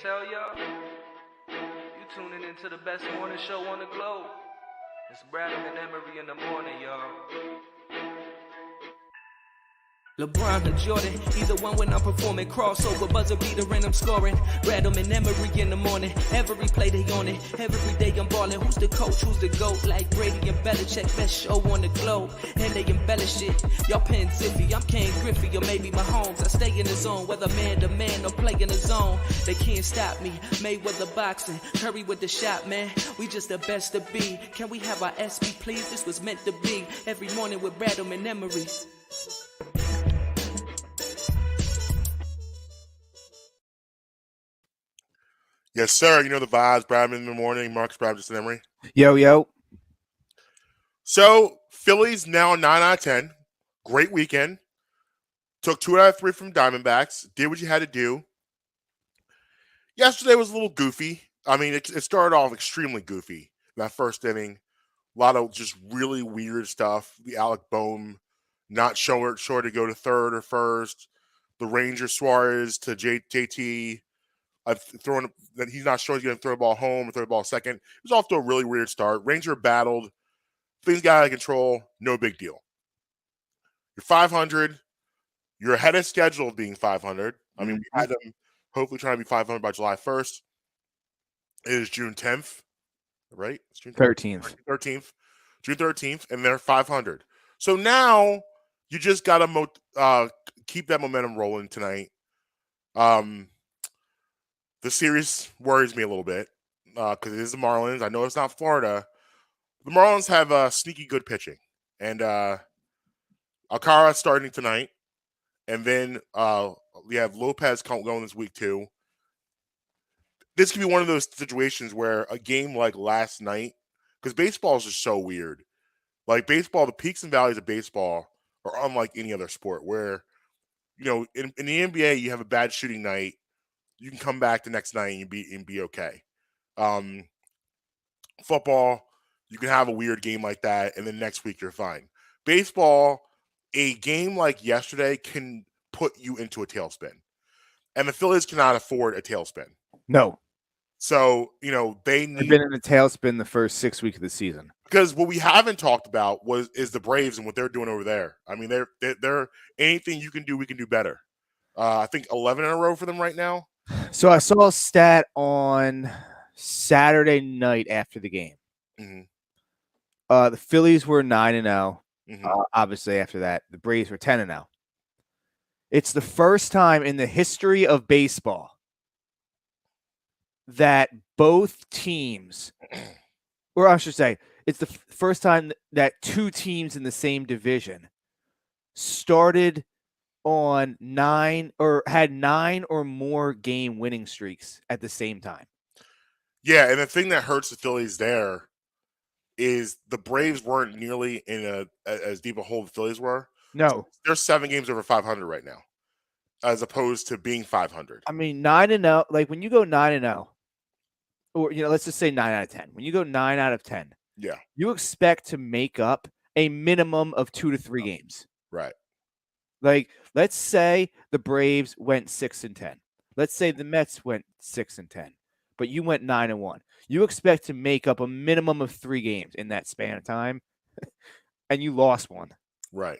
tell y'all? You tuning into the best morning show on the globe. It's Bradham and Emery in the morning, y'all. LeBron or Jordan, either one when I'm performing. Crossover, buzzer beater and I'm scoring. Bradham and Emery in the morning. Every play they on it. Every day I'm balling. Who's the coach? Who's the GOAT? Like Brady and Belichick, best show on the globe. And they embellish it. Y'all pin Zippy, I'm Ken Griffey or maybe Mahomes. I stay in the zone, whether man to man or play in the zone. They can't stop me. Mayweather boxing, Curry with the shot, man. We just the best to be. Can we have our SB, please? This was meant to be. Every morning with Bradham and Emery. Yes, sir. You know the vibes. Bradham in the morning. Marques, Justin, Emery. Yo. So, Phillies now 9 out of 10. Great weekend. Took 2 out of 3 from Diamondbacks. Did what you had to do. Yesterday was a little goofy. I mean, it started off extremely goofy. That first inning. A lot of just really weird stuff. The Alec Boehm not sure to go to third or first. The Ranger Suarez to JT. Throwing that he's not sure he's going to throw the ball home or throw the ball second. It was off to a really weird start. Ranger battled. Things got out of control. No big deal. You're 500. You're ahead of schedule of being 500. I mean, we had them hopefully trying to be 500 by July 1st. It is June 10th, right? It's June 13th. June 13th, and they're 500. So now you just got to keep that momentum rolling tonight. The series worries me a little bit because it is the Marlins. I know it's not Florida. The Marlins have sneaky good pitching. And Alcara starting tonight. And then we have Lopez going this week too. This could be one of those situations where a game like last night, because baseball is just so weird. Like baseball, the peaks and valleys of baseball are unlike any other sport where, you know, in the NBA, you have a bad shooting night. You can come back the next night and be okay. Football, you can have a weird game like that, and then next week you're fine. Baseball, a game like yesterday can put you into a tailspin. And the Phillies cannot afford a tailspin. No. So, you know, they've been in a tailspin the first 6 weeks of the season. Because what we haven't talked about is the Braves and what they're doing over there. I mean, they're anything you can do, we can do better. I think 11 in a row for them right now. So I saw a stat on Saturday night after the game. Mm-hmm. The Phillies were 9-0. Mm-hmm. Obviously, after that, the Braves were 10-0. It's the first time in the history of baseball that both teams, or I should say, it's the first time that two teams in the same division started on 9 or had 9 or more game winning streaks at the same time. Yeah, and the thing that hurts the Phillies there is the Braves weren't nearly in as deep a hole the Phillies were. No. They're 7 games over 500 right now, as opposed to being 500. I mean, 9-0, like when you go 9-0, or, you know, let's just say 9 out of 10. When you go 9 out of 10, yeah, you expect to make up a minimum of 2 to 3 games. Right. Like, let's say the Braves went 6-10. Let's say the Mets went 6-10, but you went 9-1. You expect to make up a minimum of 3 games in that span of time, and you lost one. Right.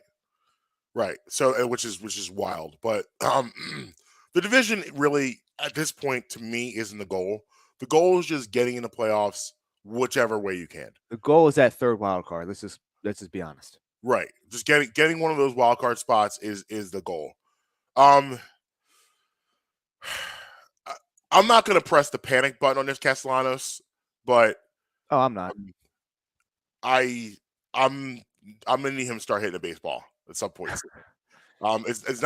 So, which is wild. But the division really, at this point, to me, isn't the goal. The goal is just getting in the playoffs, whichever way you can. The goal is that third wild card. Let's just be honest. Right. Just getting one of those wild card spots is the goal. I'm not going to press the panic button on this Castellanos, but I'm not. I'm going to need him to start hitting a baseball at some point. It's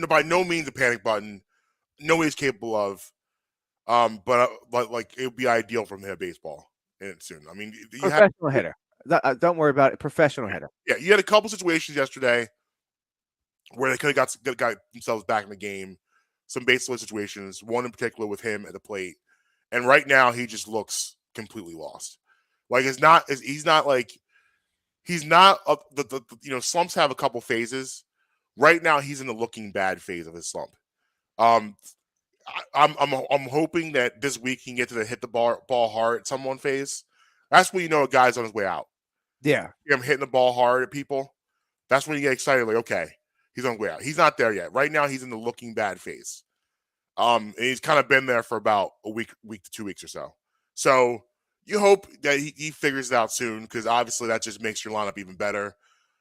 by no means a panic button. Nobody's capable of. But like it would be ideal for him to hit baseball in it soon. I mean, professional hitter. Don't worry about it. Professional hitter. Yeah, you had a couple situations yesterday where they could have got themselves back in the game. Some baseball situations, one in particular with him at the plate, and right now he just looks completely lost. Like he's not slumps have a couple phases. Right now he's in the looking bad phase of his slump. I'm hoping that this week he can get to the hit the ball hard at someone phase. That's when you know a guy's on his way out. Yeah. I'm hitting the ball hard at people. That's when you get excited. Like, okay, he's on his way out. He's not there yet. Right now, he's in the looking bad phase. And he's kind of been there for about a week to 2 weeks or so. So you hope that he figures it out soon, because obviously that just makes your lineup even better.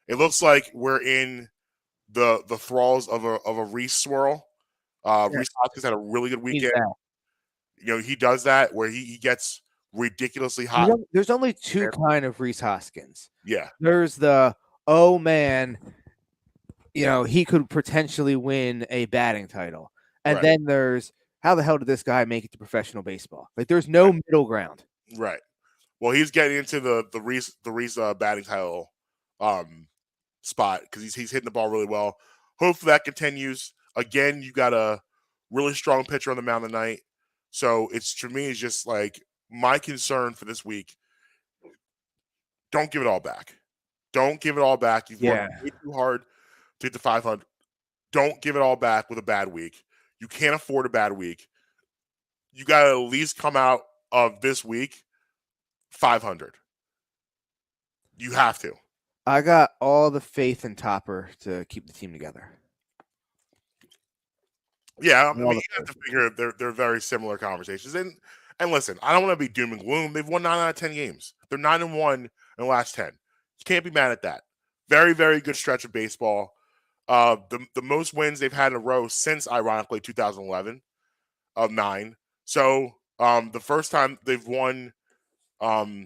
It looks like we're in the thralls of a Reese swirl. Reese Hoskins had a really good weekend. He does that where he gets ridiculously hot. There's only two kind of Reese Hoskins. Yeah. There's the, oh man, he could potentially win a batting title. And then there's, how the hell did this guy make it to professional baseball? Like, there's no middle ground. Right. Well, he's getting into the Reese batting title spot because he's hitting the ball really well. Hopefully that continues. Again, you got a really strong pitcher on the mound tonight. So to me, it's just like my concern for this week. Don't give it all back. Don't give it all back. You've worked way too hard to get to 500. Don't give it all back with a bad week. You can't afford a bad week. You got to at least come out of this week 500. You have to. I got all the faith in Topper to keep the team together. Yeah, I mean, you have to figure they're very similar conversations. And listen, I don't want to be doom and gloom. They've won 9 out of 10 games. They're 9-1 in the last 10. You can't be mad at that. Very, very good stretch of baseball. The most wins they've had in a row since, ironically, 2011 of 9. So the first time they've won, not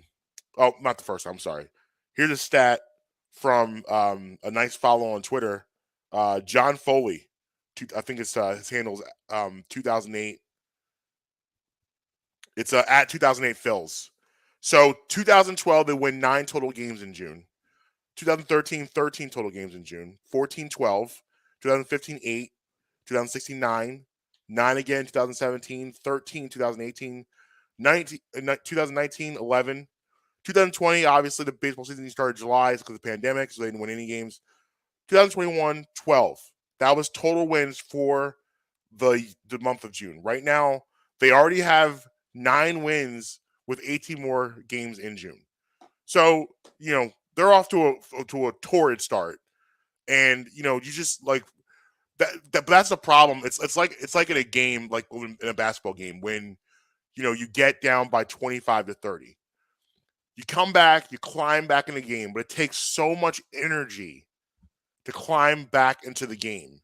the first time, I'm sorry. Here's a stat from a nice follow on Twitter. John Foley, I think it's his handle's 2008. It's at 2008 Phils. So 2012, they win 9 total games in June. 2013, 13 total games in June. 14, 12. 2015, 8. 2016, 9. 9 again, 2017. 13, 2018. 2019, 11. 2020, obviously, the baseball season started July because of the pandemic, so they didn't win any games. 2021, 12. That was total wins for the month of June. Right now, they already have 9 wins with 18 more games in June. So, they're off to a torrid start. And, you just like that, but that's the problem. It's like in a game, like in a basketball game, when, you get down by 25 to 30. You come back, you climb back in the game, but it takes so much energy to climb back into the game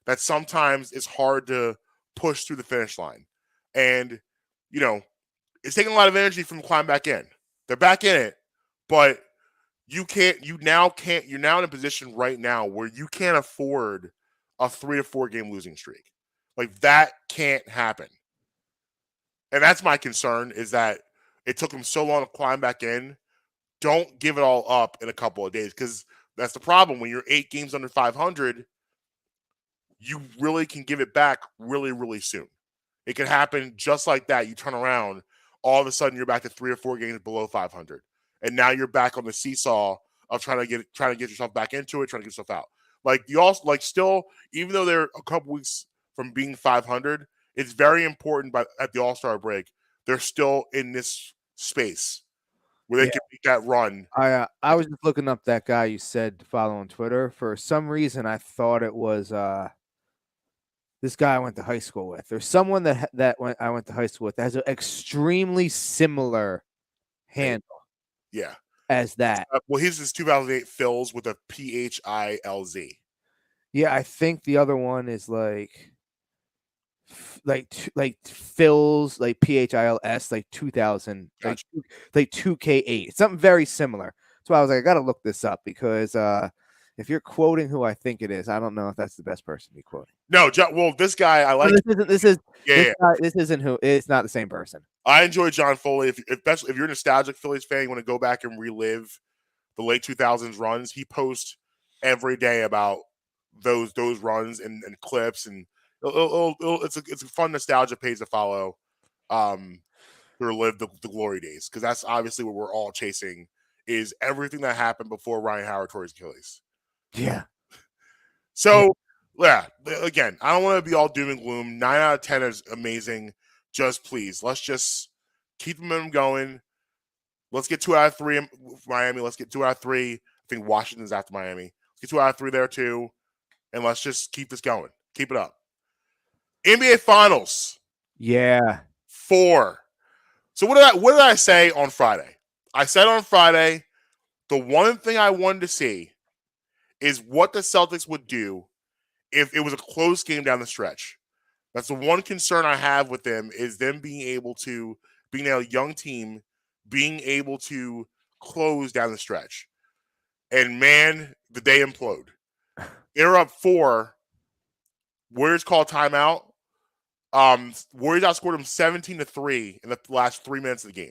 that sometimes it's hard to push through the finish line. And, it's taking a lot of energy from climb back in. They're back in it, but you're now in a position right now where you can't afford a 3 to 4 game losing streak. Like, that can't happen. And that's my concern, is that it took them so long to climb back in. Don't give it all up in a couple of days, because that's the problem. When you're 8 games under 500, you really can give it back really, really soon. It can happen just like that. You turn around, all of a sudden you're back to 3 or 4 games below 500. And now you're back on the seesaw of trying to get yourself back into it, trying to get yourself out. Like, still, even though they're a couple weeks from being 500, it's very important at the All-Star break, they're still in this space where they can make that run. I was just looking up that guy you said to follow on Twitter. For some reason, I thought it was this guy I went to high school with. There's someone I went to high school with that has an extremely similar handle. Yeah. As that. Well, his is 2008 Phils with a PHILZ. Yeah, I think the other one is like Phils, like PHILS, like 2000, gotcha. like 2K8. Something very similar. So I was like, I gotta look this up, because if you're quoting who I think it is, I don't know if that's the best person to be quoting. No, well, this guy I like. This isn't who. It's not the same person. I enjoy John Foley. Especially if you're a nostalgic Phillies fan, you want to go back and relive the late 2000s runs. He posts every day about those runs and clips, and it's a fun nostalgia page to follow. To relive the glory days, because that's obviously what we're all chasing, is everything that happened before Ryan Howard tore his Achilles. Yeah. So Yeah, again, I don't want to be all doom and gloom. 9 out of 10 is amazing. Just please, let's just keep the momentum going. Let's get 2 out of 3 in Miami. Let's get 2 out of 3. I think Washington's after Miami. Let's get 2 out of 3 there too, and let's just keep this going. Keep it up. NBA Finals. Yeah. 4. So what did I say on Friday? I said on Friday, the one thing I wanted to see is what the Celtics would do if it was a close game down the stretch. That's the one concern I have with them, is them being a young team, being able to close down the stretch. And man, did they implode. They're up 4. Warriors call timeout. Warriors outscored them 17-3 in the last 3 minutes of the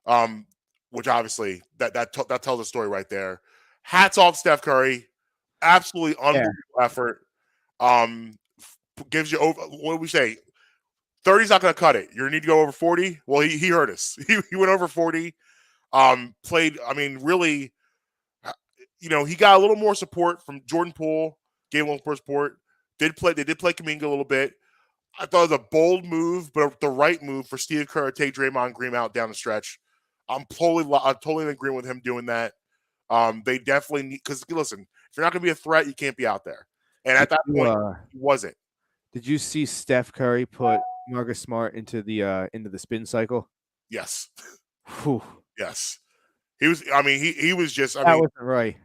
game. Which obviously that tells a story right there. Hats off Steph Curry. Absolutely unbelievable effort. Gives you over, what do we say? 30's not going to cut it. You're going to need to go over 40. Well, he hurt us. He went over 40. Played, I mean, really, he got a little more support from Jordan Poole. Gave a little more support. They did play Kuminga a little bit. I thought it was a bold move, but the right move for Steve Kerr to take Draymond Green out down the stretch. I'm totally in agreement with him doing that. They definitely need, because listen, if you're not going to be a threat, you can't be out there. And at that point, he wasn't. Did you see Steph Curry put Marcus Smart into the spin cycle? Yes. Whew. Yes. He was. I mean, he was just. That wasn't right.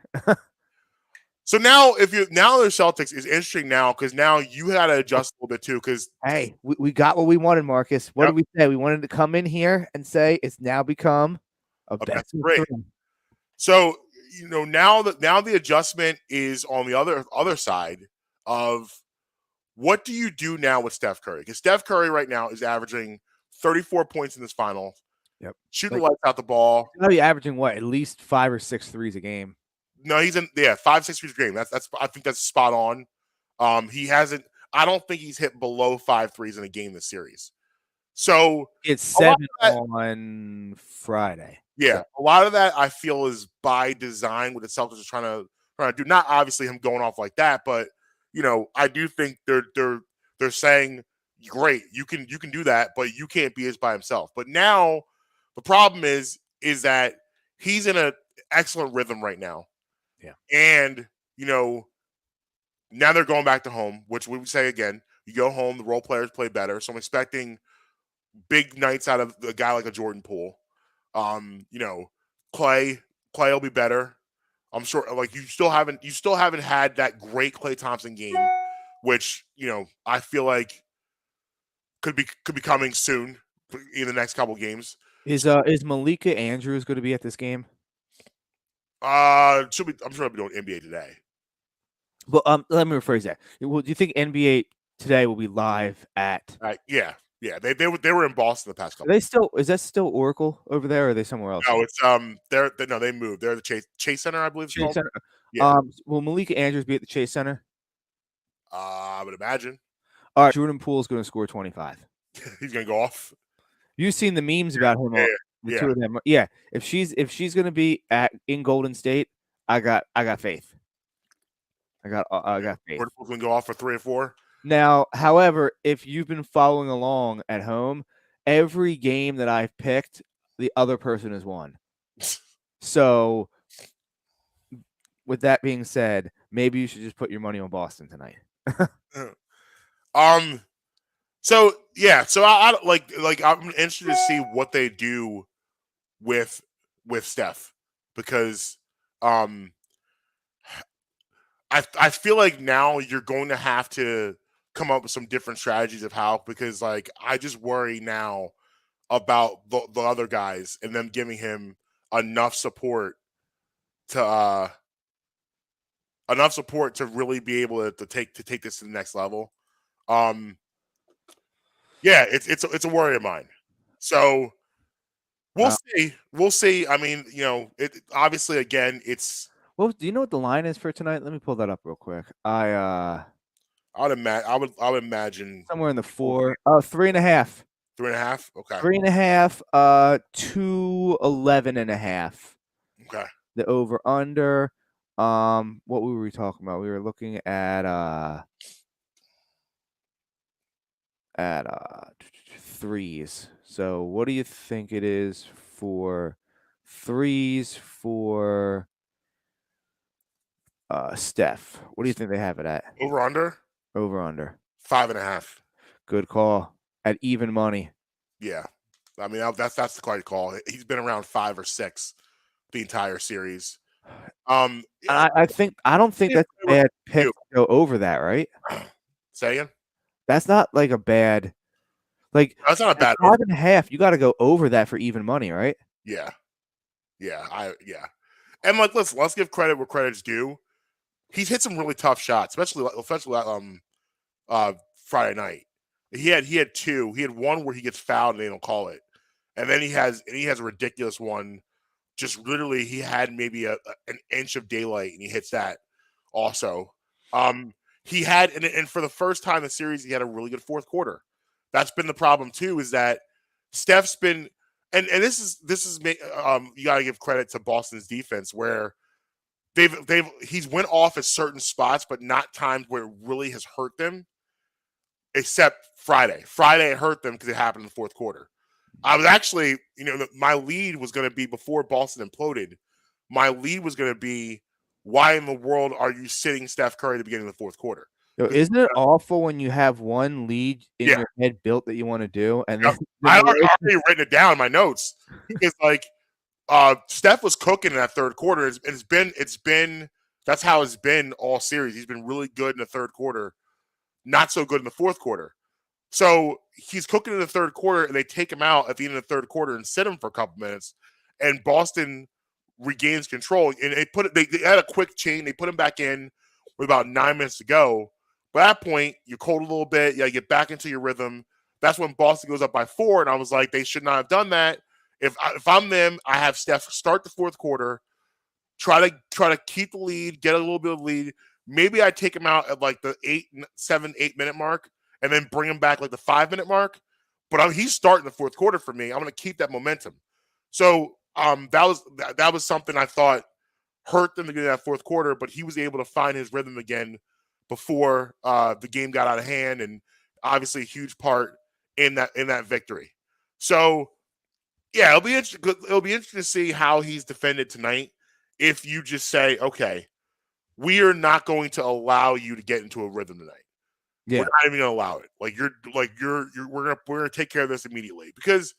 So now, the Celtics is interesting now, because now you had to adjust a little bit too. Because hey, we got what we wanted, Marcus. What did we say? We wanted to come in here and say it's now become a best of 3. So now the adjustment is on the other side of what do you do now with Steph Curry? Because Steph Curry right now is averaging 34 points in this final. Yep, shooting lights out the ball. He's averaging what? At least 5 or 6 threes a game. No, he's in 5, 6 threes a game. That's I think that's spot on. He hasn't. I don't think he's hit below 5 threes in a game this series. So it's 7 on Friday. Yeah, so a lot of that I feel is by design, what the Celtics are trying to do. Not obviously him going off like that, but I do think they're saying, great, you can do that, but you can't be as by himself. But now the problem is that he's in an excellent rhythm right now. Yeah. And, now they're going back to home, which we would say again, you go home, the role players play better. So I'm expecting big nights out of a guy like a Jordan Poole. Clay will be better. I'm sure, like, you still haven't had that great Klay Thompson game, which, I feel like could be coming soon in the next couple games. Is Malika Andrews going to be at this game? I'm sure I'll be doing NBA Today. Well, let me rephrase that. Well, do you think NBA Today will be live at? Yeah. They were in Boston the past couple. Is that still Oracle over there, or are they somewhere else? No, it's they moved. They're the Chase Center, I believe. Chase Center. Yeah. Will Malika Andrews be at the Chase Center? I would imagine. All right, Jordan Poole is going to score 25. He's going to go off. You've seen the memes about him. The two of them. Yeah. If she's going to be in Golden State, I got faith. I got faith. Jordan Poole's going to go off for 3 or 4. Now, however, if you've been following along at home, every game that I've picked, the other person has won. So, with that being said, maybe you should just put your money on Boston tonight. So I like I'm interested to see what they do with Steph, because I feel like now you're going to have to come up with some different strategies of how, because like I just worry now about the other guys and them giving him enough support to really be able to take this to the next level. Yeah, it's a worry of mine. So we'll see. We'll see. I mean, it obviously, again, it's. Well, do you know what the line is for tonight? Let me pull that up real quick. I would imagine somewhere in the 4. 3.5. 3.5. Okay. 3.5. 211.5. Okay. The over under. What were we talking about? We were looking at threes. So what do you think it is for threes for Steph? What do you think they have it at? Over under Over under. 5.5. Good call. At even money. Yeah, I mean that's the quite call. He's been around 5 or 6 the entire series. Yeah, I don't think that's a bad pick you. to go over that, right? Say again? That's not like a bad like That's not a at bad over. 5.5, you gotta go over that for even money, right? Yeah, and like let's give credit where credit's due. He's hit some really tough shots, especially Friday night. He had 2. He had one where he gets fouled and they don't call it, and then he has a ridiculous one. Just literally, he had maybe an inch of daylight and he hits that. Also, he had and for the first time in the series, he had a really good fourth quarter. That's been the problem too. Is that Steph's been and this is you got to give credit to Boston's defense where he's went off at certain spots, but not times where it really has hurt them. Except Friday. Friday it hurt them because it happened in the fourth quarter. I was actually, my lead was going to be before Boston imploded. My lead was going to be, why in the world are you sitting Steph Curry at the beginning of the fourth quarter? Yo, isn't it awful when you have one lead in Yeah. your head built that you want to do, and Yep. then I already written it down in my notes because like Steph was cooking in that third quarter. It's been that's how it's been all series. He's been really good in the third quarter, not so good in the fourth quarter. So he's cooking in the third quarter, and they take him out at the end of the third quarter and sit him for a couple minutes, and Boston regains control. And they had a quick change. They put him back in with about 9 minutes to go. But at that point, you're cold a little bit. You get back into your rhythm. That's when Boston goes up by 4, and I was like, they should not have done that. If I'm them, I have Steph start the fourth quarter, try to keep the lead, get a little bit of lead. Maybe I take him out at like the 8 minute mark, and then bring him back like the 5 minute mark. But he's starting the fourth quarter for me. I'm going to keep that momentum. So that was something I thought hurt them to get that fourth quarter, but he was able to find his rhythm again before the game got out of hand, and obviously a huge part in that victory. So yeah, it'll be interesting to see how he's defended tonight. If you just say, okay, we are not going to allow you to get into a rhythm tonight. Yeah. We're not even gonna allow it. We're gonna take care of this immediately. Because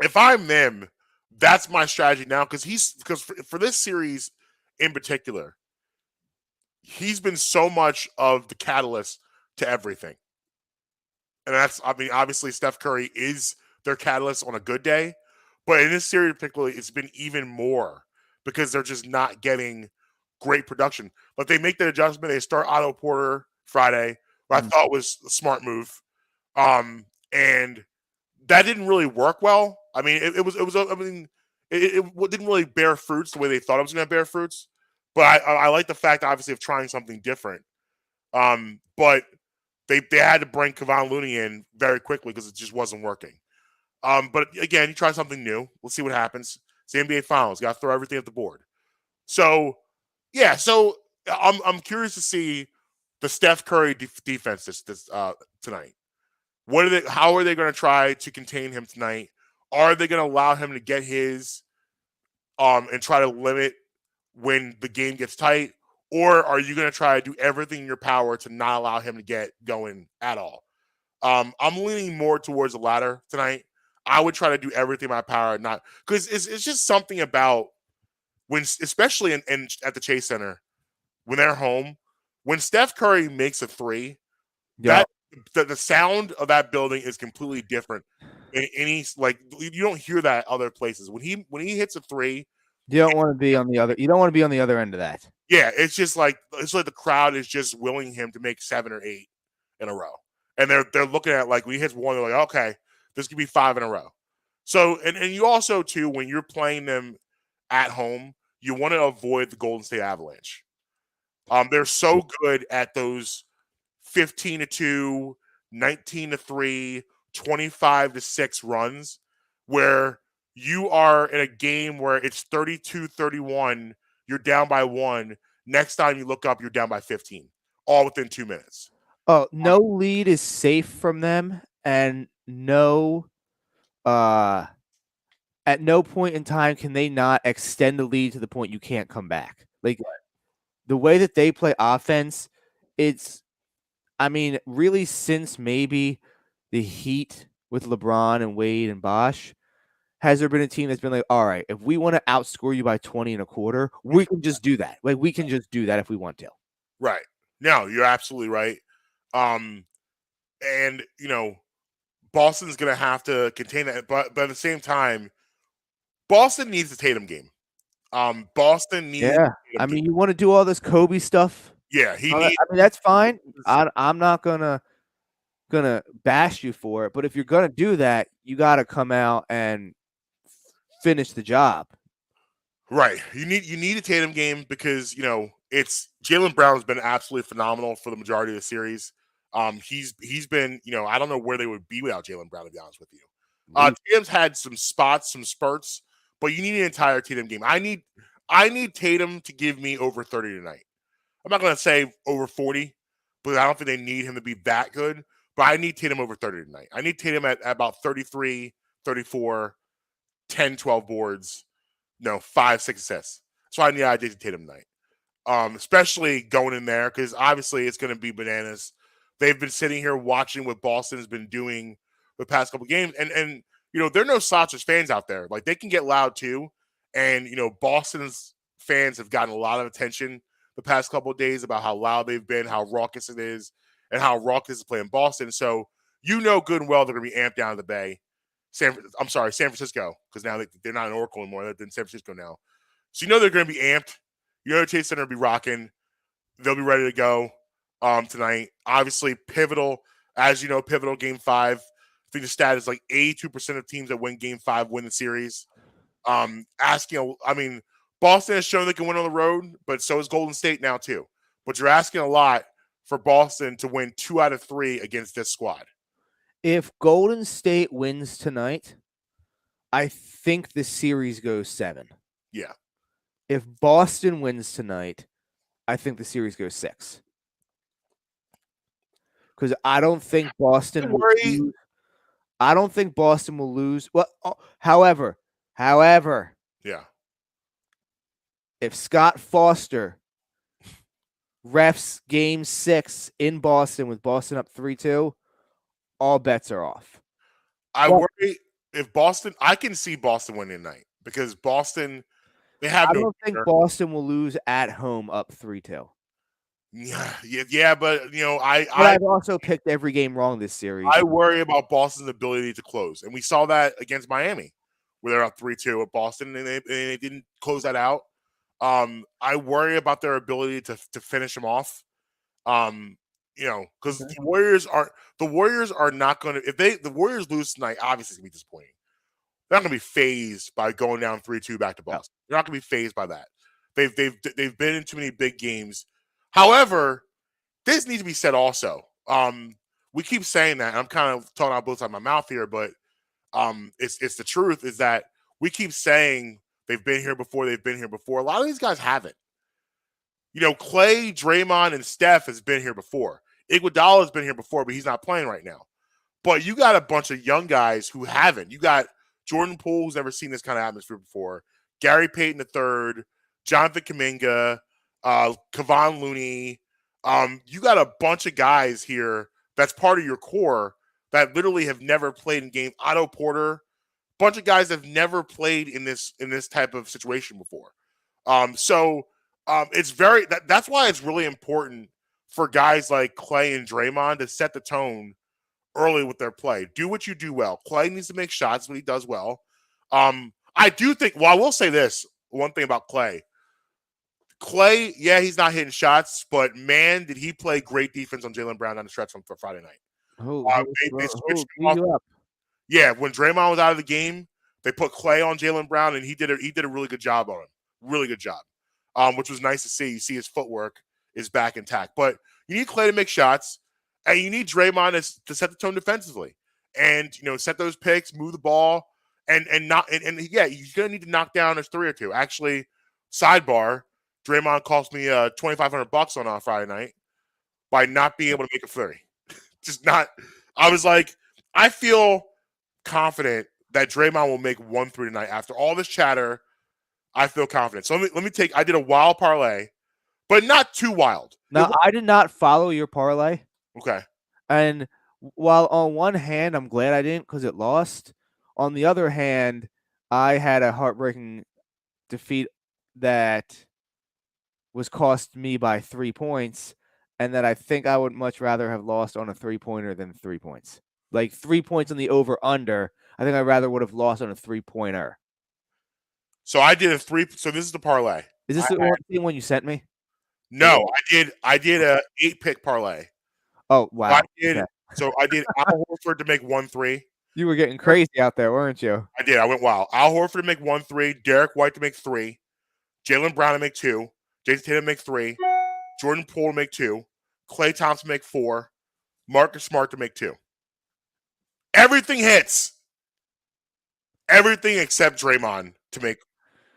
if I'm them, that's my strategy now. Because for this series in particular, he's been so much of the catalyst to everything. And obviously Steph Curry is their catalyst on a good day, but in this series particularly, it's been even more because they're just not getting great production. But they make the adjustment. They start Otto Porter Friday, what I thought was a smart move. And that didn't really work well. I mean, it didn't really bear fruits the way they thought it was going to bear fruits. But I like the fact, obviously, of trying something different. But they had to bring Kevon Looney in very quickly because it just wasn't working. But again, you try something new. We'll see what happens. It's the NBA Finals. Got to throw everything at the board. So, yeah. So I'm curious to see the Steph Curry defense this tonight. How are they going to try to contain him tonight? Are they going to allow him to get his and try to limit when the game gets tight? Or are you going to try to do everything in your power to not allow him to get going at all? I'm leaning more towards the latter tonight. I would try to do everything in my power, not because it's just something about when, especially at the Chase Center, when they're home, when Steph Curry makes a three, Yeah. the sound of that building is completely different. In any you don't hear that other places. When he hits a three, You don't want to be on the other. You don't want to be on the other end of that. Yeah, it's like the crowd is just willing him to make 7 or 8 in a row, and they're looking at like when he hits one, they're like, okay, this could be 5 in a row. So and you also too, when you're playing them at home, you want to avoid the Golden State Avalanche. They're so good at those 15-2, 19-3, 25-6 runs where you are in a game where it's 32-31. you're down by 1. Next time you look up, you're down by 15, all within 2 minutes. Oh, no lead is safe from them, and at no point in time can they not extend the lead to the point you can't come back. Like the way that they play offense, really since maybe the Heat with LeBron and Wade and Bosh, has there been a team that's been like, all right, if we want to outscore you by 20 and a quarter, we can just do that. Like we can just do that if we want to. Right. No, you're absolutely right. And Boston's gonna have to contain that, but at the same time, Boston needs the Tatum game. Boston needs. Yeah, you want to do all this Kobe stuff? Yeah, that's fine. I'm not gonna bash you for it, but if you're gonna do that, you got to come out and finish the job. Right. You need a Tatum game because it's Jaylen Brown's been absolutely phenomenal for the majority of the series. He's been I don't know where they would be without Jaylen Brown, to be honest with you. Tatum's had some spots, some spurts, but you need an entire Tatum game. I need Tatum to give me over 30 tonight. I'm not going to say over 40, but I don't think they need him to be that good. But I need Tatum over 30 tonight. I need Tatum at about 33, 34, 10, 12 boards, 5, 6 assists. So I need Jason Tatum tonight, especially going in there because obviously it's going to be bananas. They've been sitting here watching what Boston has been doing the past couple games, and there are no slouches fans out there. Like they can get loud too, and Boston's fans have gotten a lot of attention the past couple of days about how loud they've been, how raucous it is, and how raucous is playing Boston. So good and well they're going to be amped down to the Bay. San Francisco, because now they're not in Oracle anymore. They're in San Francisco now. So they're going to be amped. Chase Center will be rocking. They'll be ready to go tonight. Obviously, pivotal. As you know, pivotal Game 5. I think the stat is like 82% of teams that win Game 5 win the series. Boston has shown they can win on the road, but so is Golden State now too. But you're asking a lot for Boston to win 2 out of 3 against this squad. If Golden State wins tonight, I think the series goes 7. Yeah. If Boston wins tonight, I think the series goes 6. Because I don't think Boston will lose. I don't think Boston will lose. Well, however, yeah. If Scott Foster refs Game 6 in Boston with Boston up 3-2, all bets are off. I worry if Boston. I can see Boston winning tonight because Boston. I don't think Boston will lose at home up 3-2. Yeah, but I've also picked every game wrong this series. I worry about Boston's ability to close, and we saw that against Miami, where they're up 3-2 at Boston, and they didn't close that out. I worry about their ability to finish them off. Because the Warriors are not going to. If the Warriors lose tonight, obviously it's going to be disappointing. They're not going to be phased by going down 3-2 back to Boston. They're not going to be phased by that. They've been in too many big games. However, this needs to be said also. We keep saying that. And I'm kind of talking out both sides of my mouth here, but it's the truth is that we keep saying they've been here before. They've been here before. A lot of these guys haven't. Clay, Draymond, and Steph has been here before. Iguodala has been here before, but he's not playing right now. But you got a bunch of young guys who haven't. You got Jordan Poole, who's never seen this kind of atmosphere before. Gary Payton III, Jonathan Kuminga, Kevon Looney. You got a bunch of guys here that's part of your core that literally have never played in game. Otto Porter, bunch of guys that have never played in this type of situation before. It's very that's why it's really important for guys like Clay and Draymond to set the tone early with their play. Do what you do well. Clay needs to make shots, what he does well. I do think. Well, I will say this one thing about Clay. Clay, yeah, he's not hitting shots, but man, did he play great defense on Jaylen Brown on the stretch for Friday night. They switched him off. Yeah, when Draymond was out of the game, they put Clay on Jaylen Brown, and he did a really good job on him. Really good job, which was nice to see. You see his footwork is back intact. But you need Clay to make shots, and you need Draymond to set the tone defensively, and set those picks, move the ball, and yeah, you're gonna need to knock down a 3 or 2. Actually, sidebar. Draymond cost me $2,500 on Friday night by not being able to make a 30. Just not. I was like, I feel confident that Draymond will make 1-3 tonight. After all this chatter, I feel confident. So let me take. I did a wild parlay, but not too wild. Now, I did not follow your parlay. Okay. And while on one hand, I'm glad I didn't because it lost. On the other hand, I had a heartbreaking defeat that was cost me by 3 points, and that I think I would much rather have lost on a 3-pointer than 3 points. Like 3 points on the over-under, I think I rather would have lost on a 3-pointer. So I did a 3. So this is the parlay. Is this the one you sent me? No, I did a 8-pick parlay. Oh, wow. So I did Al Horford to make 1-3. You were getting crazy out there, weren't you? I did. I went wild. Al Horford to make 1-3. Derek White to make 3. Jaylen Brown to make 2. Jason Tatum to make 3. Jordan Poole to make 2. Klay Thompson to make 4. Marcus Smart to make 2. Everything hits. Everything except Draymond to make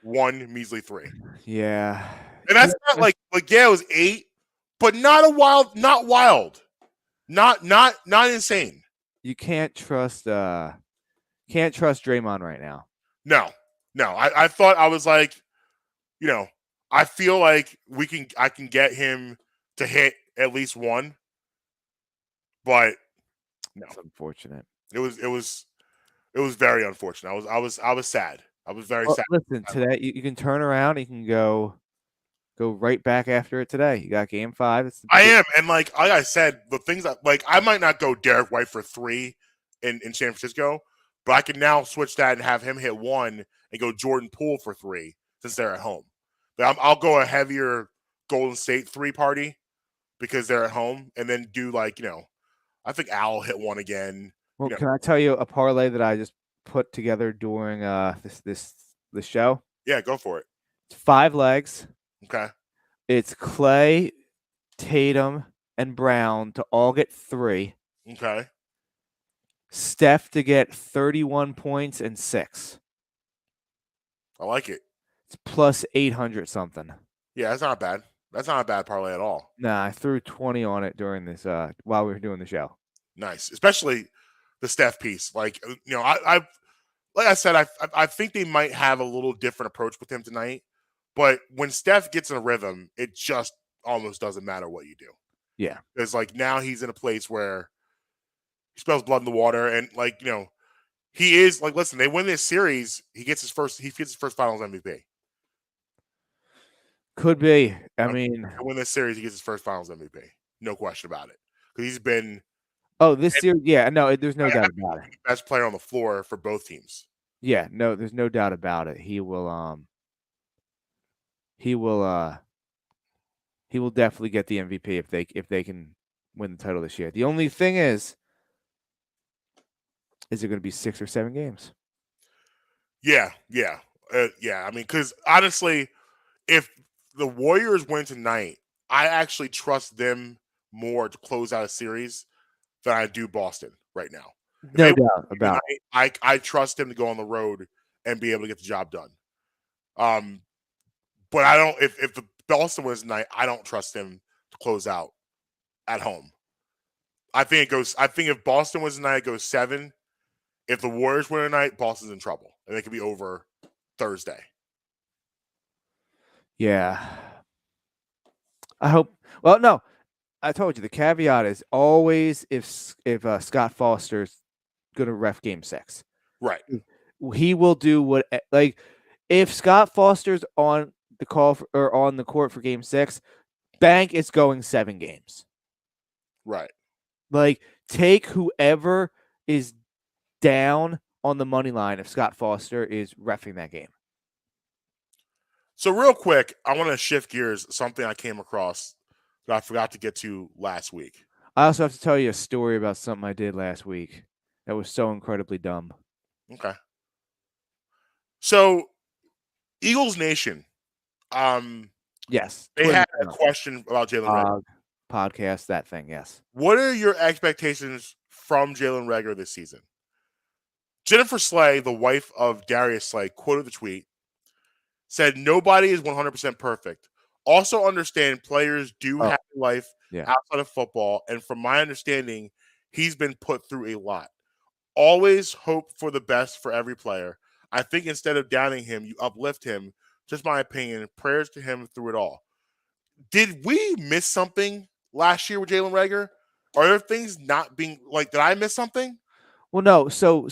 1 measly 3. Yeah. And that's not like yeah, it was 8, but not wild. Not insane. You can't trust Draymond right now. No. I thought, I was like, I feel like I can get him to hit at least 1, but no. It's unfortunate. It was very unfortunate. I was sad. I was very sad. Listen, today you can turn around. You can go right back after it today. You got game 5. I am, and like I said, the things that I might not go Derek White for 3 in San Francisco, but I can now switch that and have him hit 1 and go Jordan Poole for 3 since they're at home. But I'll go a heavier Golden State 3 party because they're at home, and then do I think Al will hit 1 again. Well, can I tell you a parlay that I just put together during this show? Yeah, go for it. It's 5 legs. Okay. It's Klay, Tatum, and Brown to all get 3. Okay. Steph to get 31 points and 6. I like it. It's plus 800 something. Yeah, that's not bad. That's not a bad parlay at all. Nah, I threw 20 on it during this while we were doing the show. Nice, especially the Steph piece. Like I said, I think they might have a little different approach with him tonight. But when Steph gets in a rhythm, it just almost doesn't matter what you do. Yeah, because now he's in a place where he smells blood in the water, and he is listen. They win this series, he gets his first Finals MVP. Could be. I mean, they win this series, he gets his first Finals MVP. No question about it. Because he's been. Oh, this series, yeah, no, there's no doubt about it. Best player on the floor for both teams. Yeah, no, there's no doubt about it. He will definitely get the MVP if they can win the title this year. The only thing is it going to be 6 or 7 games? Yeah. I mean, because honestly, if the Warriors win tonight, I actually trust them more to close out a series than I do Boston right now. No doubt about it. I trust them to go on the road and be able to get the job done. But I don't. If the Boston wins tonight, I don't trust them to close out at home. I think if Boston wins tonight, it goes 7. If the Warriors win tonight, Boston's in trouble, and it could be over Thursday. Yeah. I hope. Well, no. I told you the caveat is always if Scott Foster's going to ref Game 6. Right. He will do what if Scott Foster's on the call or on the court for Game 6, Bank is going 7 games. Right. Take whoever is down on the money line if Scott Foster is reffing that game. So real quick, I want to shift gears. Something I came across that I forgot to get to last week. I also have to tell you a story about something I did last week that was so incredibly dumb. Okay. So Eagles Nation. Yes. They had a question about Jalen Reagor. Podcast, that thing, yes. What are your expectations from Jalen Reagor this season? Jennifer Slay, the wife of Darius Slay, quoted the tweet, said, "Nobody is 100% perfect. Also understand players do have a life Yeah. outside of football, and from my understanding, he's been put through a lot. Always hope for the best for every player. I think instead of downing him, you uplift him. Just my opinion. Prayers to him through it all. Did we miss something last year with Jalen Reagor? Are there things not being like? Did I miss something? Well, no. So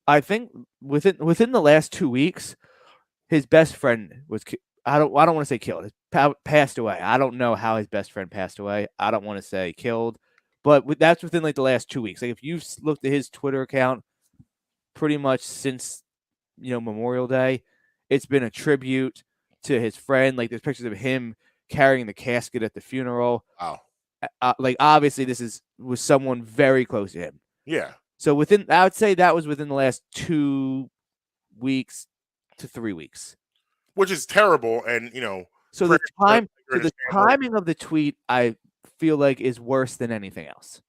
I think within the last 2 weeks, his best friend was. I don't want to say killed. Passed away. I don't know how his best friend passed away. I don't want to say killed, but that's within like the last 2 weeks. Like if you've looked at his Twitter account, pretty much since Memorial Day, it's been a tribute to his friend. Like there's pictures of him carrying the casket at the funeral. Wow. Like obviously this was someone very close to him. Yeah. So I would say that was within the last 2 weeks to 3 weeks. Which is terrible, and So the timing of the tweet, I feel like, is worse than anything else.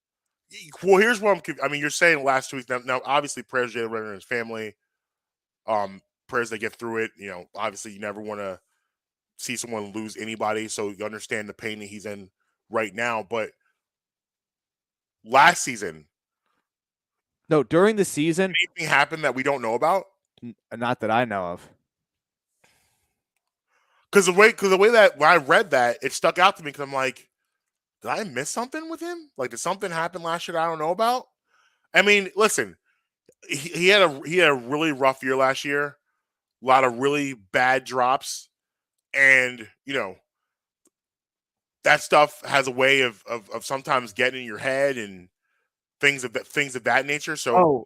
Well, here's what you're saying last 2 weeks. Now obviously, prayers to Jalen Reagor and his family. Prayers they get through it. Obviously, you never want to see someone lose anybody, so you understand the pain that he's in right now. But last season, no, during the season, anything happened that we don't know about? Not that I know of. Because the way that when I read that, it stuck out to me because I'm like, did I miss something with him? Like, did something happen last year that I don't know about? I mean, listen, he had a really rough year last year, a lot of really bad drops, and that stuff has a way of sometimes getting in your head and things of that nature. So,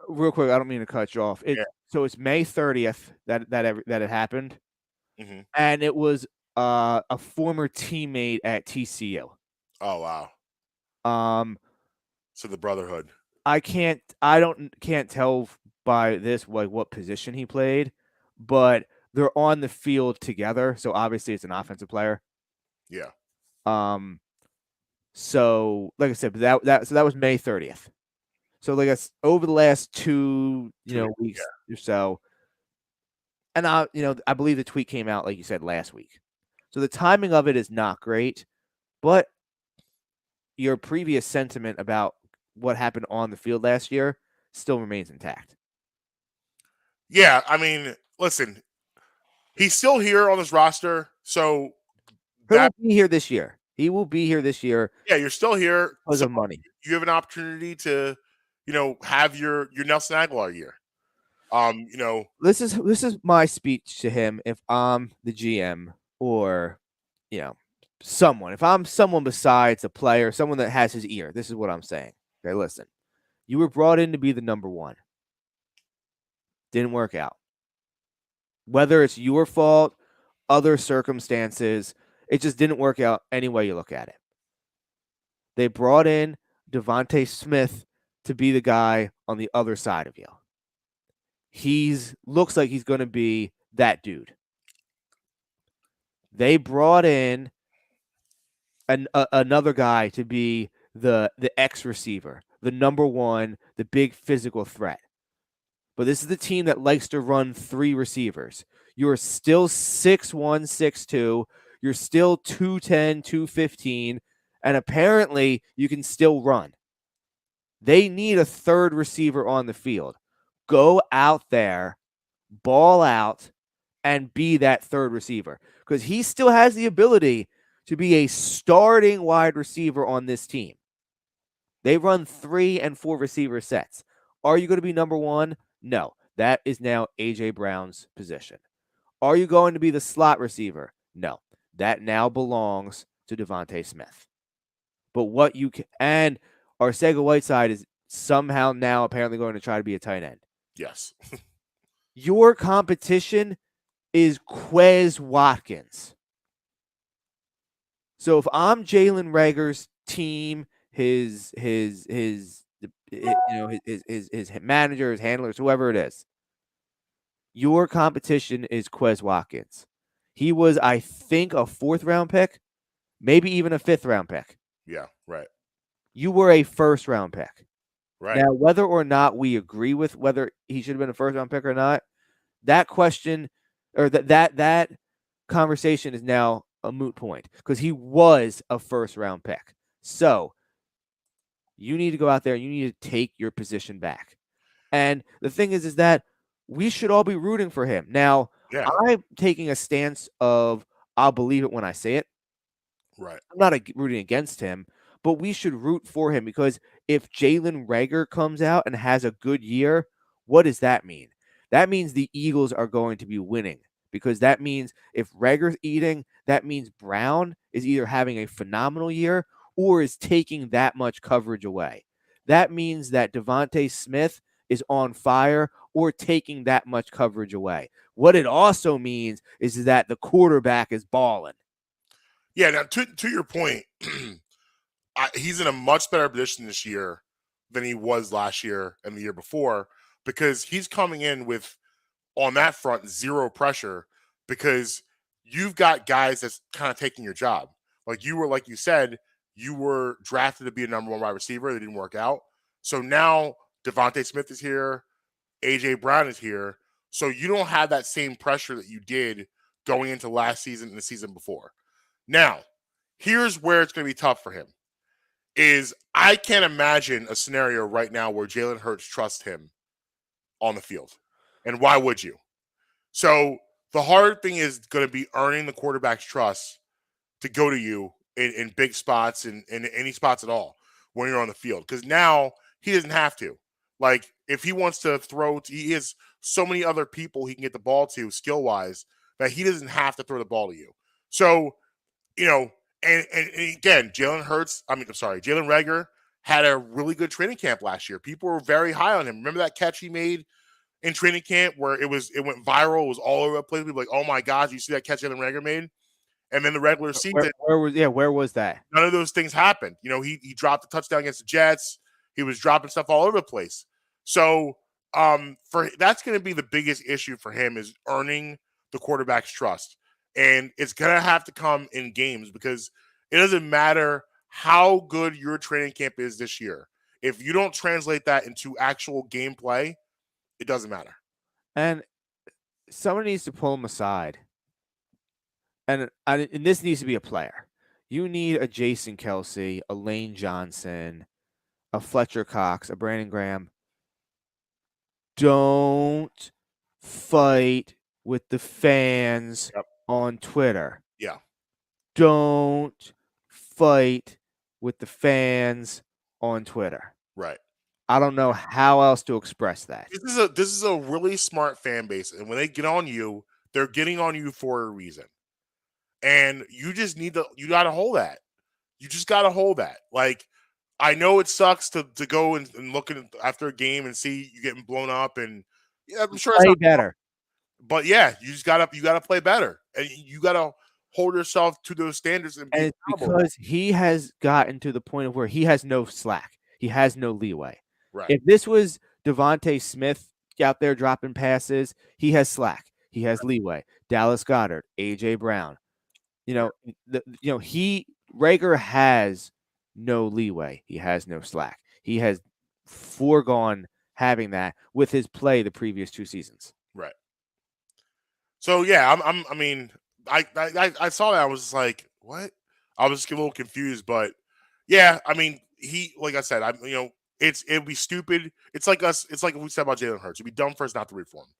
real quick, I don't mean to cut you off. So it's May 30th that it happened. Mm-hmm. And it was a former teammate at TCU. Oh wow. So the brotherhood. I can't tell by this like what position he played, but they're on the field together, so obviously it's an offensive player. Yeah. So like I said, that was May 30th. So like over the last 2 weeks or so. And I believe the tweet came out, like you said, last week. So the timing of it is not great, but your previous sentiment about what happened on the field last year still remains intact. Yeah, I mean, listen, he's still here on this roster, so he will be here this year. He will be here this year. Yeah, you're still here because of money. You have an opportunity to, have your Nelson Aguilar year. This is my speech to him if I'm the GM or someone. If I'm someone besides a player, someone that has his ear, this is what I'm saying. Okay, listen. You were brought in to be the number one. Didn't work out. Whether it's your fault, other circumstances, it just didn't work out any way you look at it. They brought in Devontae Smith to be the guy on the other side of you. Looks like he's going to be that dude. They brought in another guy to be the X receiver, the number one, the big physical threat. But this is the team that likes to run 3 receivers. You're still 6'1", 6'2". You're still 210, 215, and apparently you can still run. They need a third receiver on the field. Go out there, ball out, and be that third receiver. Because he still has the ability to be a starting wide receiver on this team. They run 3 and 4 receiver sets. Are you going to be number one? No. That is now A.J. Brown's position. Are you going to be the slot receiver? No. That now belongs to Devontae Smith. But what you can, and Arcega-Whiteside is somehow now apparently going to try to be a tight end. Yes. Your competition is Quez Watkins. So if I'm Jalen Reagor's team, his manager, his handlers, whoever it is, your competition is Quez Watkins. He was, I think, a 4th round pick, maybe even a 5th round pick. Yeah, right. You were a 1st round pick. Right. Now, whether or not we agree with whether he should have been a 1st round pick or not, that question or that conversation is now a moot point because he was a first-round pick. So you need to go out there. You need to take your position back. And the thing is that we should all be rooting for him. Now, Yeah. I'm taking a stance of I'll believe it when I say it. Right. I'm not rooting against him, but we should root for him because if Jalen Reagor comes out and has a good year, what does that mean? That means the Eagles are going to be winning because that means if Reagor's eating, that means Brown is either having a phenomenal year or is taking that much coverage away. That means that Devontae Smith is on fire or taking that much coverage away. What it also means is that the quarterback is balling. Yeah. Now, to your point, he's in a much better position this year than he was last year and the year before because he's coming in with, on that front, zero pressure because you've got guys that's kind of taking your job. Like you said, you were drafted to be a number one wide receiver. That didn't work out. So now Devontae Smith is here. AJ Brown is here. So you don't have that same pressure that you did going into last season and the season before. Now, here's where it's going to be tough for him. Is I can't imagine a scenario right now where Jalen Hurts trusts him on the field. And why would you? So the hard thing is going to be earning the quarterback's trust to go to you in big spots and in any spots at all when you're on the field. Because now he doesn't have to. Like, if he wants to throw, he has so many other people he can get the ball to skill-wise that he doesn't have to throw the ball to you. So, and again, Jalen Reagor had a really good training camp last year. People were very high on him. Remember that catch he made in training camp where it went viral, it was all over the place. People were like, oh my gosh, you see that catch Jalen Reagor made? And then the regular season, where was that? None of those things happened. He dropped a touchdown against the Jets. He was dropping stuff all over the place. So that's going to be the biggest issue for him is earning the quarterback's trust. And it's going to have to come in games because it doesn't matter how good your training camp is this year. If you don't translate that into actual gameplay, it doesn't matter. And someone needs to pull him aside. And this needs to be a player. You need a Jason Kelsey, a Lane Johnson, a Fletcher Cox, a Brandon Graham. Don't fight with the fans on Twitter. Yeah. Don't fight with the fans on Twitter. Right. I don't know how else to express that. This is a really smart fan base. And when they get on you, they're getting on you for a reason. And you just you got to hold that. You just got to hold that. Like, I know it sucks to go and look after a game and see you getting blown up, and I'm sure play better. But yeah, you gotta play better, and you gotta hold yourself to those standards. And it's because he has gotten to the point of where he has no slack, he has no leeway. Right. If this was Devontae Smith out there dropping passes, he has slack, he has leeway. Dallas Goedert, AJ Brown, Reagor has no leeway. He has no slack. He has foregone having that with his play the previous 2 seasons. Right. So yeah, I saw that. I was just like, what? I was just a little confused, but yeah, like I said, it'd be stupid. It's like we said about Jalen Hurts. It'd be dumb for us not to root for him.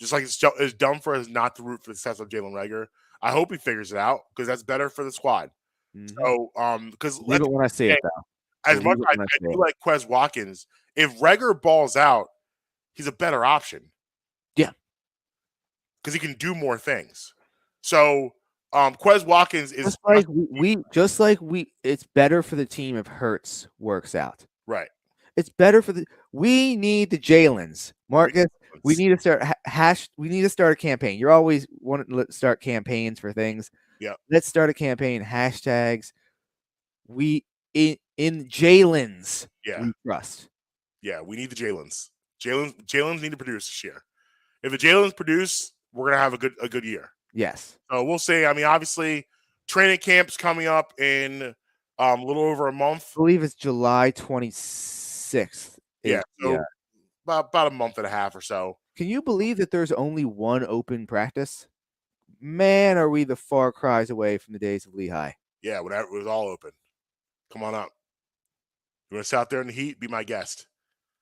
Just like it's dumb for us not to root for the success of Jalen Reagor. I hope he figures it out because that's better for the squad. Mm-hmm. So, because when I say it, though, as much as I do like Quez Watkins, if Reagor balls out, he's a better option. Yeah, because he can do more things. So, Quez Watkins is just like we. It's better for the team if Hurts works out. Right. It's better for we need the Jalens, Marcus. We need to start we need to start a campaign. You're always wanting to start campaigns for things. Yeah. Let's start a campaign. Hashtags. We in Jalens. Yeah. We trust. Yeah, we need the Jalens. Jalens need to produce this year. If the Jalens produce, we're gonna have a good year. Yes. So we'll see. Obviously, training camp's coming up in a little over a month. I believe it's July 26th. Yeah. So about a month and a half or so. Can you believe that there's only one open practice? man, are we the far cries away from the days of Lehigh. Yeah, when it was all open. Come on up. You want to sit out there in the heat? Be my guest.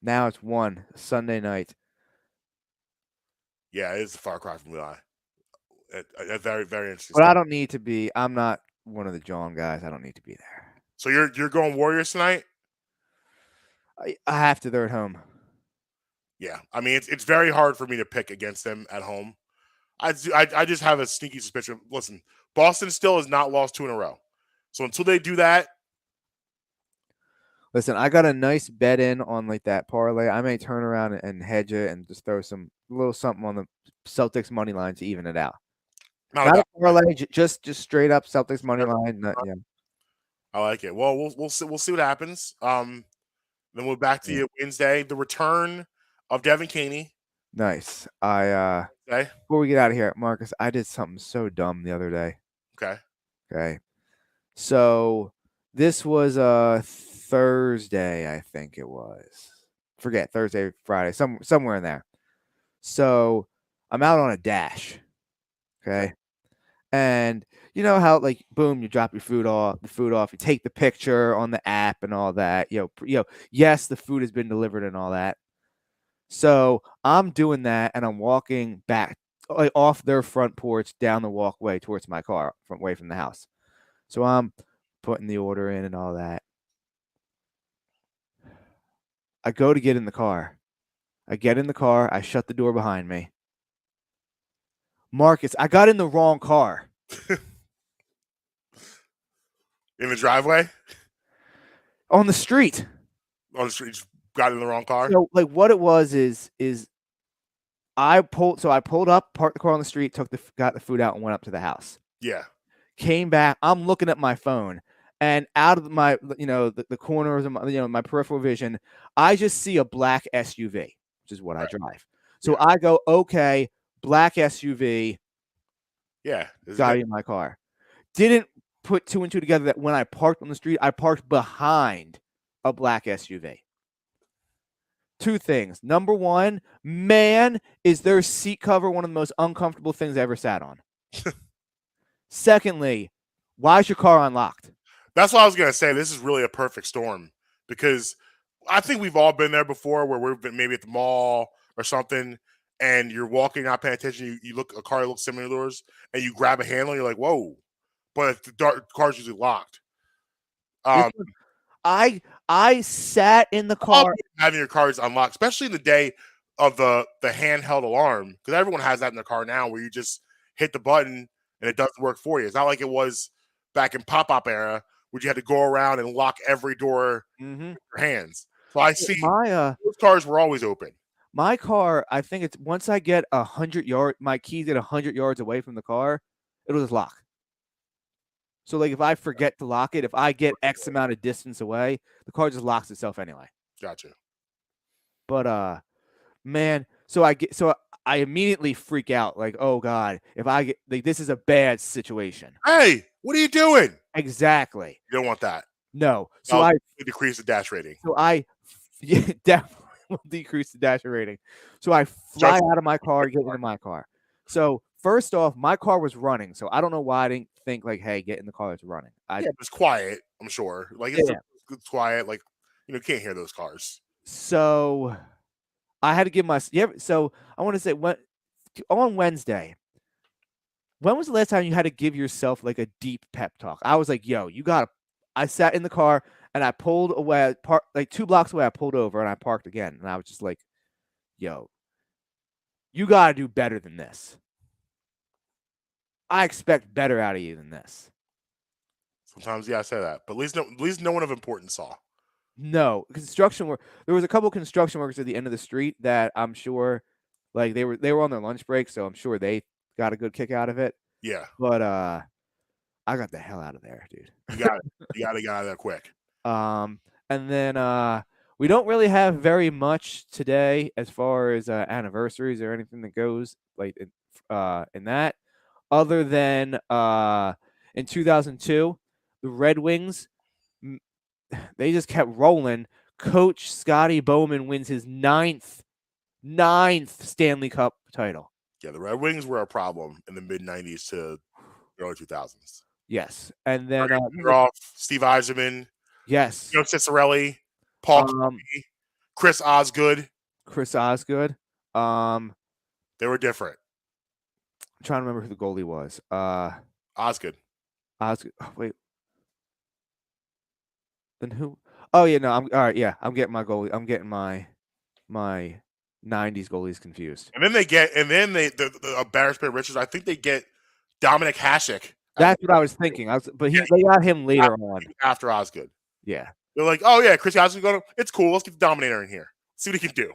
Now it's 1 Sunday night. Yeah, it is a far cry from Lehigh. A very, very interesting. But stuff. I don't need to be. I'm not one of the John guys. I don't need to be there. So you're going Warriors tonight? I have to. They're at home. Yeah, I mean it's very hard for me to pick against them at home. I just have a sneaky suspicion. Listen, Boston still has not lost 2 in a row. So until they do that, listen, I got a nice bet in on like that parlay. I may turn around and hedge it and just throw some little something on the Celtics money line to even it out. Not a parlay, just straight up Celtics money line. Yeah. I like it. Well, we'll see what happens. Then we're back to you Wednesday. The return of Devin Caney. Nice. Before we get out of here, Marcus, I did something so dumb the other day. Okay. So this was Thursday, I think it was. Forget Thursday, Friday, somewhere in there. So I'm out on a dash. Okay. And you know how like boom, you drop the food off, you take the picture on the app and all that. Yes, the food has been delivered and all that. So I'm doing that and I'm walking back like off their front porch down the walkway towards my car away from the house. So I'm putting the order in and all that. I go to get in the car. I get in the car. I shut the door behind me. Marcus, I got in the wrong car. In the driveway? On the street. On the street, just got in the wrong car? So, like, what it was is I pulled up, parked the car on the street, got the food out, and went up to the house. Yeah. Came back. I'm looking at my phone, and out of my, the corners of my, my peripheral vision, I just see a black SUV, which is what I drive. So I go, okay, black SUV. Yeah. Got in my car. Didn't put 2 and 2 together that when I parked on the street, I parked behind a black SUV. 2 things. Number 1, man, is their seat cover one of the most uncomfortable things I ever sat on. Secondly, why is your car unlocked? That's what I was going to say. This is really a perfect storm because I think we've all been there before where we've been maybe at the mall or something and you're walking, not paying attention. You look, a car looks similar to yours and you grab a handle and you're like, whoa. But the car's usually locked. I sat in the car. Having your cars unlocked, especially in the day of the handheld alarm, because everyone has that in their car now where you just hit the button and it doesn't work for you. It's not like it was back in pop-up era where you had to go around and lock every door with your hands. So I see those cars were always open. My car, I think it's once I get 100 yards, my keys get 100 yards away from the car, it'll just lock. So, like, if I forget to lock it, if I get X amount of distance away, the car just locks itself anyway. Gotcha. But, man, so I immediately freak out. Like, oh, God, if I get, like, this is a bad situation. Hey, what are you doing? Exactly. You don't want that. No. So I decrease the dash rating. So definitely will decrease the dash rating. So I fly out of my car, get into my car. So, first off, my car was running, so I don't know why I didn't think like, "Hey, get in the car that's running." It was quiet. I'm sure, like it's quiet. Like can't hear those cars. So I had to give So I want to say on Wednesday. When was the last time you had to give yourself like a deep pep talk? I was like, "Yo, you gotta." I sat in the car and I pulled away, like 2 blocks away. I pulled over and I parked again, and I was just like, "Yo, you gotta do better than this. I expect better out of you than this." Sometimes, I say that, but at least no one of importance saw. No, construction work. There was a couple construction workers at the end of the street that I'm sure, like they were on their lunch break, so I'm sure they got a good kick out of it. Yeah, but I got the hell out of there, dude. You got it. You got to get out of there quick. And then we don't really have very much today as far as anniversaries or anything that goes like in that. Other than in 2002, the Red Wings, they just kept rolling. Coach Scotty Bowman wins his ninth Stanley Cup title. Yeah, the Red Wings were a problem in the mid '90s to early 2000s. Yes, and then Off Steve Yzerman, yes, Cicerelli, Paul Coffey, Chris Osgood. Chris Osgood. They were different. I'm trying to remember who the goalie was. Osgood. Osgood. Oh, wait. Then who? Oh yeah, no. I'm all right. Yeah, I'm getting my goalie. I'm getting my 90s goalies confused. And then the embarrassment riches. I think they get Dominic Hasek. That's what I was thinking. They got him later on after Osgood. Yeah. They're like, oh yeah, Chris Osgood going. It's cool. Let's get the Dominator in here. See what he can do.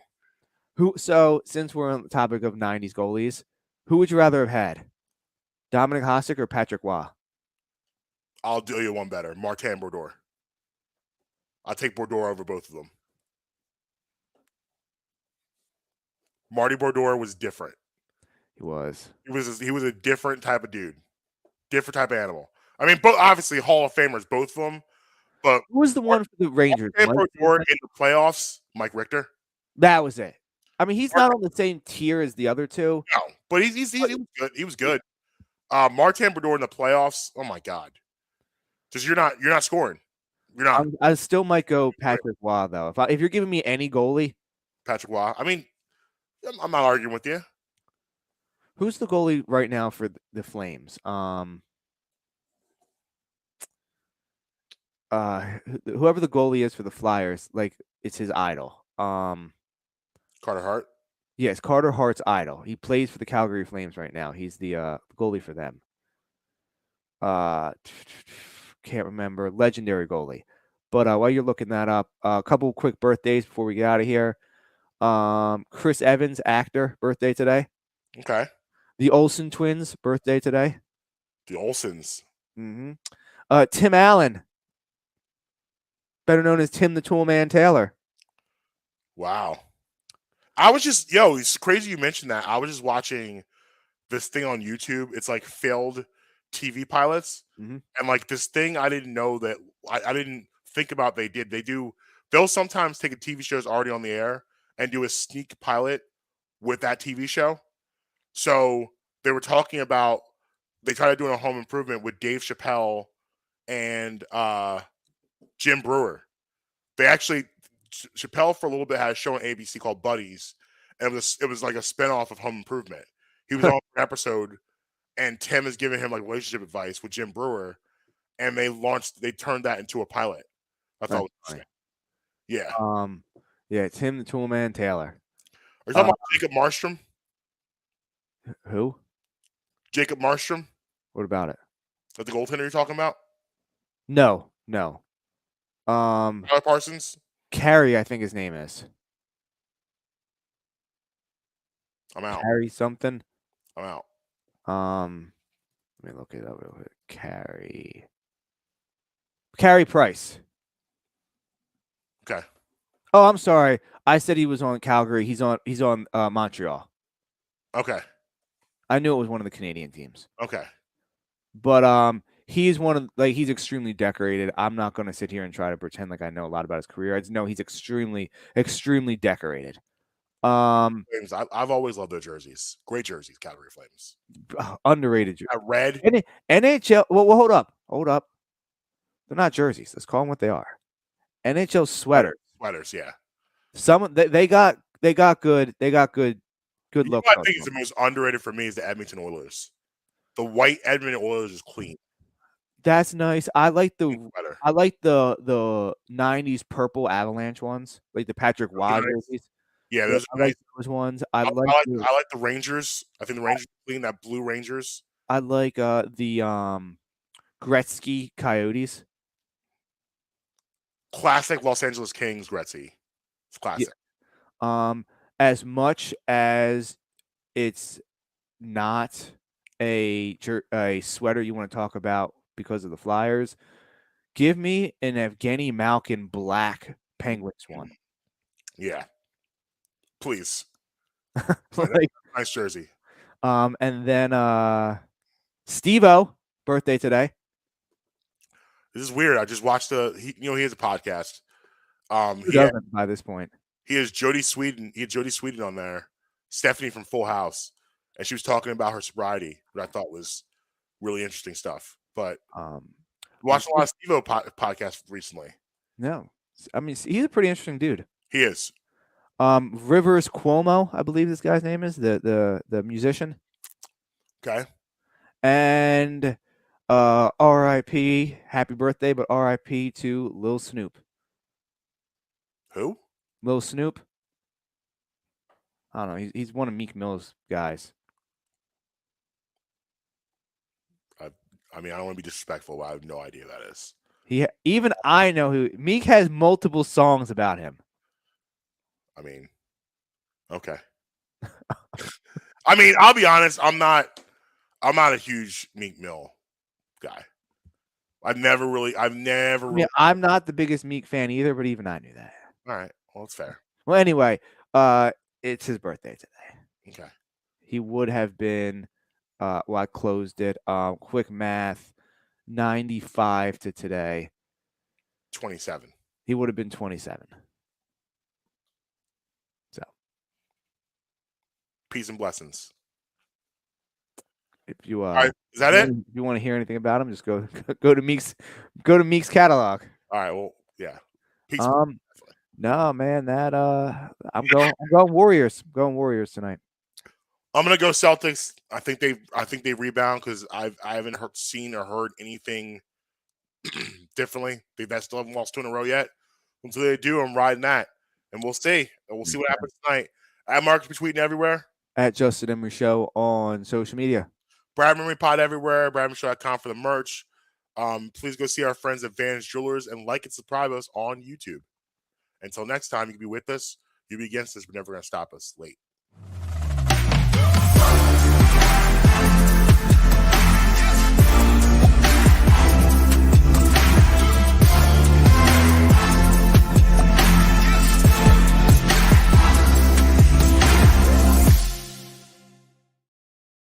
So since we're on the topic of 90s goalies, who would you rather have had? Dominic Hasek or Patrick Waugh? I'll do you one better. Martin Brodeur. I'll take Brodeur over both of them. Marty Brodeur was different. He was. He was a different type of dude. Different type of animal. I mean, both obviously Hall of Famers, both of them. But who was the one for the Rangers? Martin Brodeur in the playoffs, Mike Richter. That was it. I mean, he's not on the same tier as the other two. No, but he was good. He was good. Martin Brodeur in the playoffs. Oh my god, because you're not scoring. You're not. I still might go Patrick Waugh though. If you're giving me any goalie, Patrick Waugh. I mean, I'm not arguing with you. Who's the goalie right now for the Flames? Whoever the goalie is for the Flyers, like it's his idol. Carter Hart. Yes, Carter Hart's idol. He plays for the Calgary Flames right now. He's the goalie for them. Can't remember. Legendary goalie. But while you're looking that up, a couple quick birthdays before we get out of here. Chris Evans, actor, birthday today. Okay. The Olsen twins, birthday today. The Olsens. Mm-hmm. Tim Allen, better known as Tim the Toolman Taylor. Wow. I was just, it's crazy you mentioned that. I was just watching this thing on YouTube. It's like failed TV pilots. Mm-hmm. And like this thing I didn't know that, I didn't think about they did. They'll sometimes take a TV show that's already on the air and do a sneak pilot with that TV show. So they were talking about, they tried doing a Home Improvement with Dave Chappelle and Jim Brewer. They actually, Chappelle for a little bit had a show on ABC called Buddies, and it was like a spinoff of Home Improvement. He was on an episode, and Tim is giving him like relationship advice with Jim Brewer, and they turned that into a pilot. That's all. Yeah. Yeah, Tim the Toolman Taylor. Are you talking about Jacob Markstrom? Who? Jacob Markstrom? What about it? Is that the goaltender you're talking about? No. Tyler Parsons? Carey, I think his name is. I'm out. Carey something. I'm out. Let me look it up real quick. Carey Price. Okay. Oh, I'm sorry. I said he was on Calgary. He's on Montreal. Okay. I knew it was one of the Canadian teams. Okay. But he's he's extremely decorated. I'm not going to sit here and try to pretend like I know a lot about his career. I just know he's extremely, extremely decorated. Flames, I've always loved their jerseys. Great jerseys, Calgary Flames. Underrated. Red. NHL. Well, hold up. They're not jerseys. Let's call them what they are. NHL sweaters. Sweaters, yeah. They got good. They got good look. I think is the most underrated for me is the Edmonton Oilers. The white Edmonton Oilers is clean. That's nice. I like the 90s purple Avalanche ones, like the Patrick Waugh jerseys. Yeah, those I like those ones. I like the Rangers. I think the Rangers are clean, that blue Rangers. I like the Gretzky Coyotes. Classic Los Angeles Kings Gretzky. It's classic. Yeah. As much as it's not a sweater you want to talk about because of the Flyers, give me an Evgeny Malkin black Penguins one. Yeah. Please. Nice jersey. And then Steve-O, birthday today. This is weird. I just watched he has a podcast. Who doesn't by this point? He has Jodie Sweden. He had Jodie Sweden on there. Stephanie from Full House. and she was talking about her sobriety, which I thought was really interesting stuff. But watched a lot of Steve-O podcasts recently. No, I mean he's a pretty interesting dude. He is. Rivers Cuomo, I believe this guy's name is the musician. Okay. And R.I.P. Happy birthday, but R.I.P. to Lil Snoop. Who? Lil Snoop. I don't know. He's one of Meek Mill's guys. I mean, I don't want to be disrespectful, but I have no idea who that is. Even I know who Meek has multiple songs about him. I mean, okay. I mean, I'll be honest. I'm not a huge Meek Mill guy. I'm not the biggest Meek fan either, but even I knew that. All right. Well, it's fair. Well, anyway, it's his birthday today. Okay. He would have been, I closed it. Quick math, 95 to today. 27. He would have been 27. So. Peace and blessings. If you all right, is that it? If you want to hear anything about him, just go to Meek's catalog. All right. Well, yeah. Peace. No, man, that I'm going Warriors. I'm going Warriors tonight. I'm gonna go Celtics. I think they rebound because I haven't seen or heard anything differently. They still haven't lost 2 in a row yet. Until they do, I'm riding that, and we'll see. And we'll see what happens tonight. At Marques tweeting everywhere. At Justin Emery Show on social media. Brad Memory Pod everywhere. BradMemoryShow.com for the merch. Please go see our friends at Vantage Jewelers and like and subscribe us on YouTube. Until next time, you can be with us. You'll be against us, but never going to stop us. Late.